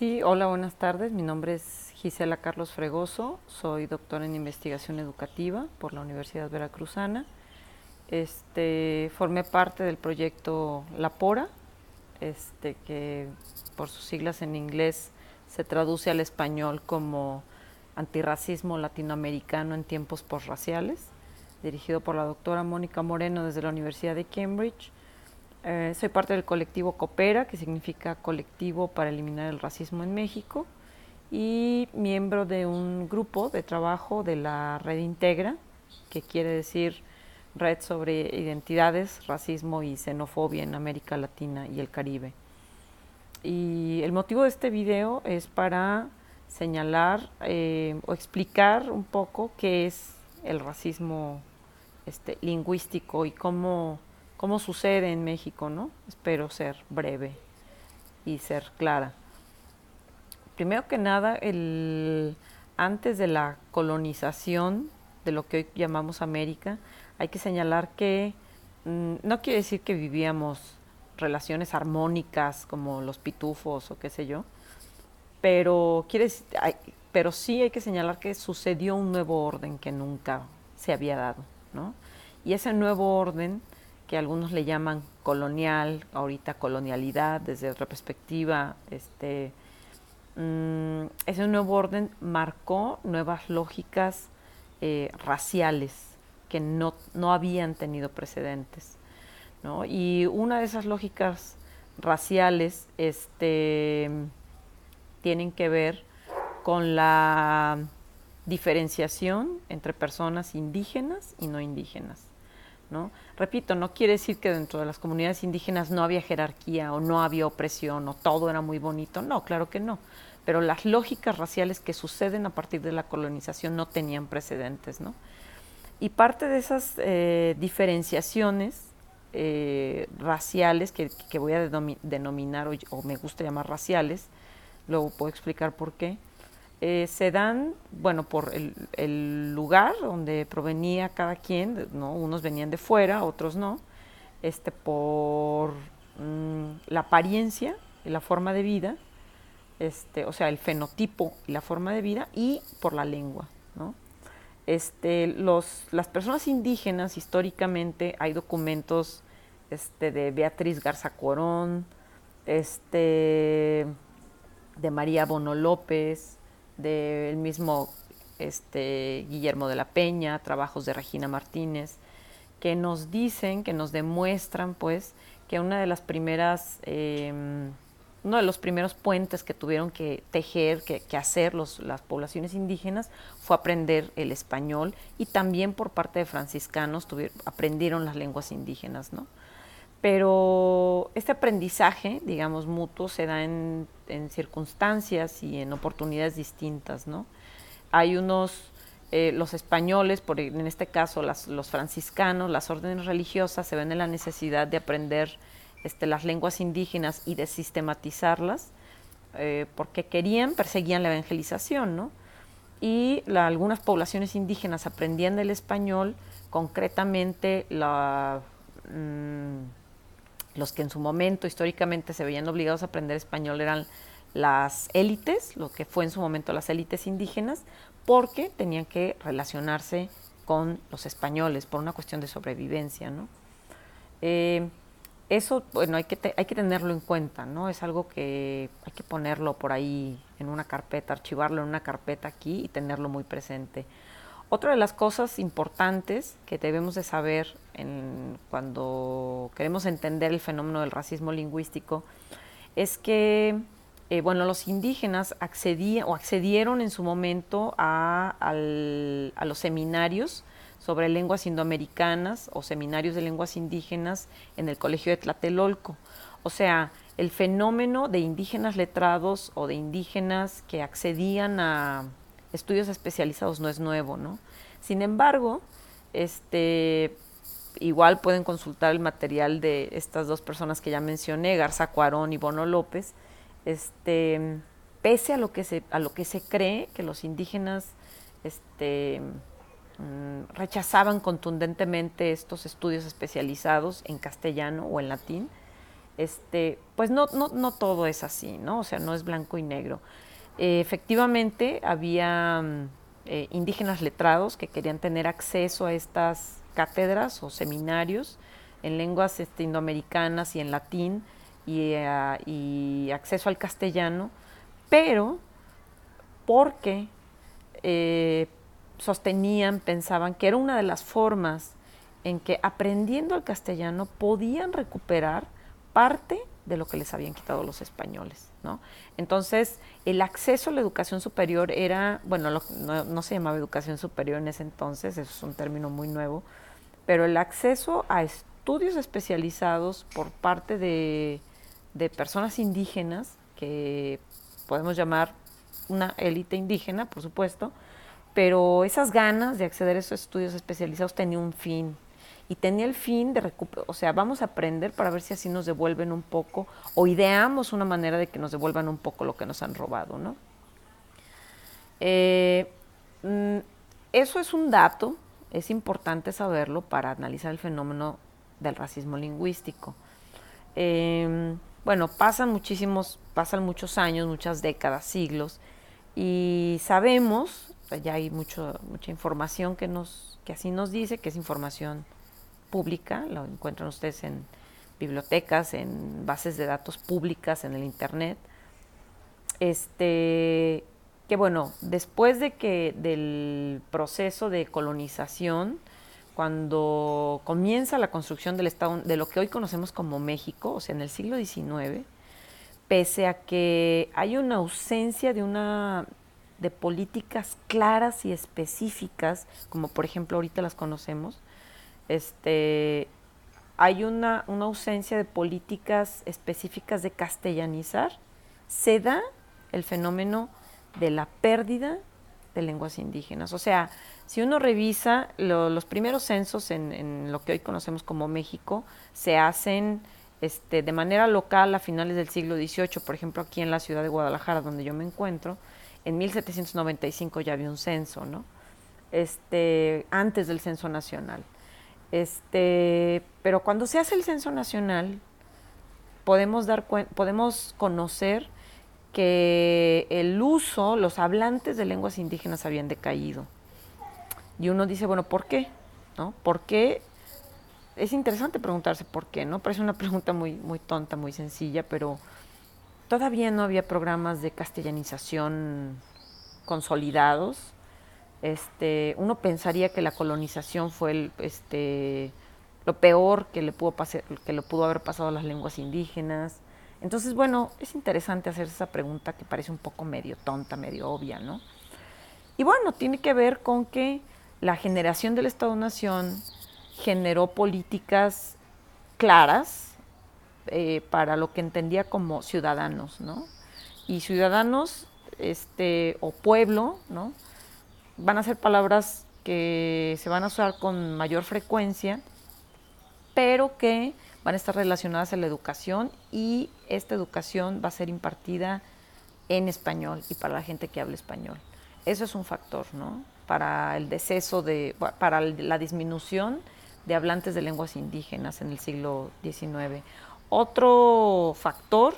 Sí, hola, buenas tardes. Mi nombre es Gisela Carlos Fregoso. Soy doctora en investigación educativa por la Universidad Veracruzana. Formé parte del proyecto La Pora, que por sus siglas en inglés se traduce al español como Antirracismo Latinoamericano en Tiempos Posraciales, dirigido por la doctora Mónica Moreno desde la Universidad de Cambridge. Soy parte del colectivo Coopera, que significa Colectivo para Eliminar el Racismo en México, y miembro de un grupo de trabajo de la Red Integra, que quiere decir Red sobre Identidades, Racismo y Xenofobia en América Latina y el Caribe. Y el motivo de este video es para señalar o explicar un poco qué es el racismo lingüístico y cómo sucede en México, ¿no? Espero ser breve y ser clara. Primero que nada, antes de la colonización de lo que hoy llamamos América, hay que señalar que no quiere decir que vivíamos relaciones armónicas como los pitufos o qué sé yo, pero, pero sí hay que señalar que sucedió un nuevo orden que nunca se había dado, ¿no? Y ese nuevo orden, que algunos le llaman colonial, ahorita colonialidad, desde otra perspectiva, ese nuevo orden marcó nuevas lógicas raciales que no habían tenido precedentes, ¿no? Y una de esas lógicas raciales tienen que ver con la diferenciación entre personas indígenas y no indígenas, ¿no? Repito, no quiere decir que dentro de las comunidades indígenas no había jerarquía o no había opresión o todo era muy bonito. No, claro que no. Pero las lógicas raciales que suceden a partir de la colonización no tenían precedentes, ¿no? Y parte de esas diferenciaciones raciales, que voy a denominar o me gusta llamar raciales, luego puedo explicar por qué, se dan, bueno, por el lugar donde provenía cada quien, ¿no? Unos venían de fuera, otros no, por la apariencia y la forma de vida, o sea, el fenotipo y la forma de vida, y por la lengua, ¿no? Las personas indígenas, históricamente, hay documentos de Beatriz Garza Corón, de María Bono López, del mismo Guillermo de la Peña, trabajos de Regina Martínez, que nos dicen, que nos demuestran, pues, que uno de los primeros puentes que tuvieron que tejer, que hacer las poblaciones indígenas fue aprender el español, y también por parte de franciscanos aprendieron las lenguas indígenas, ¿no? Pero este aprendizaje, digamos, mutuo, se da en circunstancias y en oportunidades distintas, ¿no? Hay los españoles, en este caso los franciscanos, las órdenes religiosas, se ven en la necesidad de aprender las lenguas indígenas y de sistematizarlas, porque perseguían la evangelización, ¿no? Y algunas poblaciones indígenas aprendían el español, concretamente los que en su momento históricamente se veían obligados a aprender español eran las élites, lo que fue en su momento las élites indígenas, porque tenían que relacionarse con los españoles por una cuestión de sobrevivencia, ¿no? Eso, bueno, hay que tenerlo en cuenta, ¿no? Es algo que hay que ponerlo por ahí en una carpeta, archivarlo en una carpeta aquí y tenerlo muy presente. Otra de las cosas importantes que debemos de saber cuando queremos entender el fenómeno del racismo lingüístico es que, bueno, los indígenas accedieron en su momento a los seminarios sobre lenguas indoamericanas o seminarios de lenguas indígenas en el Colegio de Tlatelolco. O sea, el fenómeno de indígenas letrados o de indígenas que accedían a estudios especializados no es nuevo, ¿no? Sin embargo, igual pueden consultar el material de estas dos personas que ya mencioné, Garza Cuarón y Bono López, pese a lo que se cree que los indígenas rechazaban contundentemente estos estudios especializados en castellano o en latín, pues no todo es así, ¿no? O sea, no es blanco y negro. Efectivamente, había indígenas letrados que querían tener acceso a estas cátedras o seminarios en lenguas indoamericanas y en latín y acceso al castellano, pero porque eh, sostenían, pensaban que era una de las formas en que aprendiendo el castellano podían recuperar parte de lo que les habían quitado los españoles, ¿no? Entonces, el acceso a la educación superior era, bueno, no se llamaba educación superior en ese entonces, eso es un término muy nuevo, pero el acceso a estudios especializados por parte de personas indígenas, que podemos llamar una élite indígena, por supuesto, pero esas ganas de acceder a esos estudios especializados tenía un fin. Y tenía el fin de recuperar, o sea, vamos a aprender para ver si así nos devuelven un poco, o ideamos una manera de que nos devuelvan un poco lo que nos han robado, ¿no? Eh, mm, Eso es un dato, es importante saberlo para analizar el fenómeno del racismo lingüístico. Bueno, pasan muchos años, muchas décadas, siglos, y sabemos, ya hay mucha información que así nos dice, que es información pública, lo encuentran ustedes en bibliotecas, en bases de datos públicas, en el internet. Que bueno, después del proceso de colonización, cuando comienza la construcción del Estado, de lo que hoy conocemos como México, o sea, en el siglo XIX, pese a que hay una ausencia de políticas claras y específicas, como por ejemplo ahorita las conocemos, hay una ausencia de políticas específicas de castellanizar, se da el fenómeno de la pérdida de lenguas indígenas. O sea, si uno revisa los primeros censos en lo que hoy conocemos como México, se hacen de manera local a finales del siglo XVIII, por ejemplo, aquí en la ciudad de Guadalajara, donde yo me encuentro, en 1795 ya había un censo, ¿no? Antes del censo nacional. Pero cuando se hace el censo nacional, podemos conocer que el uso, los hablantes de lenguas indígenas habían decaído. Y uno dice, bueno, ¿por qué? ¿No? ¿Por qué? Es interesante preguntarse por qué, ¿no? Parece una pregunta muy tonta, muy sencilla, pero todavía no había programas de castellanización consolidados. Uno pensaría que la colonización fue lo peor que le pudo haber pasado a las lenguas indígenas. Entonces, bueno, es interesante hacer esa pregunta que parece un poco medio tonta, medio obvia, ¿no? Y bueno, tiene que ver con que la generación del Estado-Nación generó políticas claras para lo que entendía como ciudadanos, ¿no? Y ciudadanos, o pueblo, ¿no? Van a ser palabras que se van a usar con mayor frecuencia, pero que van a estar relacionadas a la educación, y esta educación va a ser impartida en español y para la gente que habla español. Eso es un factor, ¿no? Para el deceso para la disminución de hablantes de lenguas indígenas en el siglo XIX. Otro factor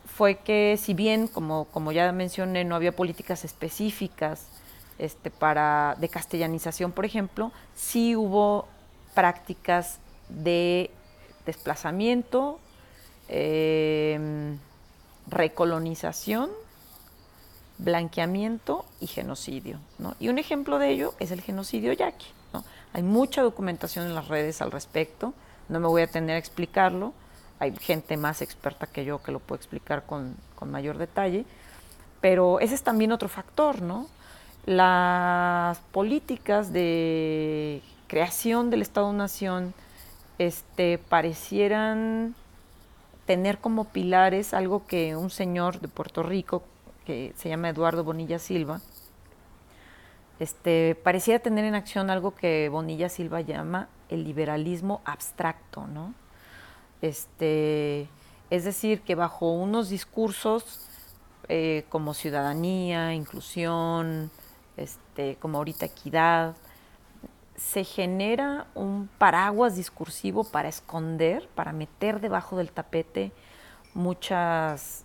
fue que, si bien, como ya mencioné, no había políticas específicas de castellanización, por ejemplo, sí hubo prácticas de desplazamiento, recolonización, blanqueamiento y genocidio, ¿no? Y un ejemplo de ello es el genocidio yaqui, ¿no? Hay mucha documentación en las redes al respecto, no me voy a tener a explicarlo, hay gente más experta que yo que lo puede explicar con mayor detalle, pero ese es también otro factor, ¿no? Las políticas de creación del Estado-Nación parecieran tener como pilares algo que un señor de Puerto Rico, que se llama Eduardo Bonilla Silva, pareciera tener en acción algo que Bonilla Silva llama el liberalismo abstracto, ¿no? Es decir, que bajo unos discursos como ciudadanía, inclusión, como ahorita equidad, se genera un paraguas discursivo para esconder, para meter debajo del tapete muchas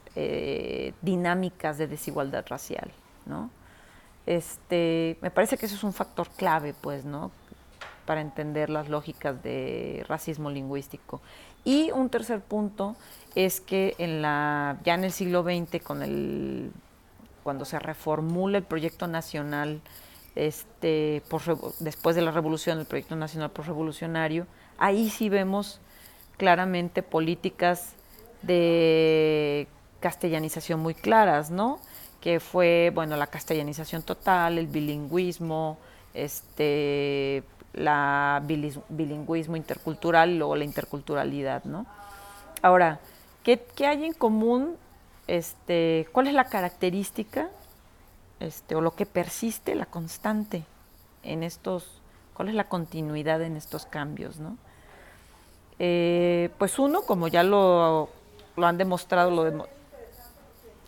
dinámicas de desigualdad racial, ¿no? Me parece que eso es un factor clave, pues, ¿no? Para entender las lógicas de racismo lingüístico. Y un tercer punto es que ya en el siglo XX, cuando se reformula el proyecto nacional, después de la revolución, el proyecto nacional postrevolucionario, ahí sí vemos claramente políticas de castellanización muy claras, ¿no? Que fue, bueno, la castellanización total, el bilingüismo, bilingüismo intercultural y luego la interculturalidad, ¿no? Ahora, ¿qué hay en común? ¿Cuál es la característica o lo que persiste, la constante en cuál es la continuidad en estos cambios, ¿no? Pues uno, como ya lo han demostrado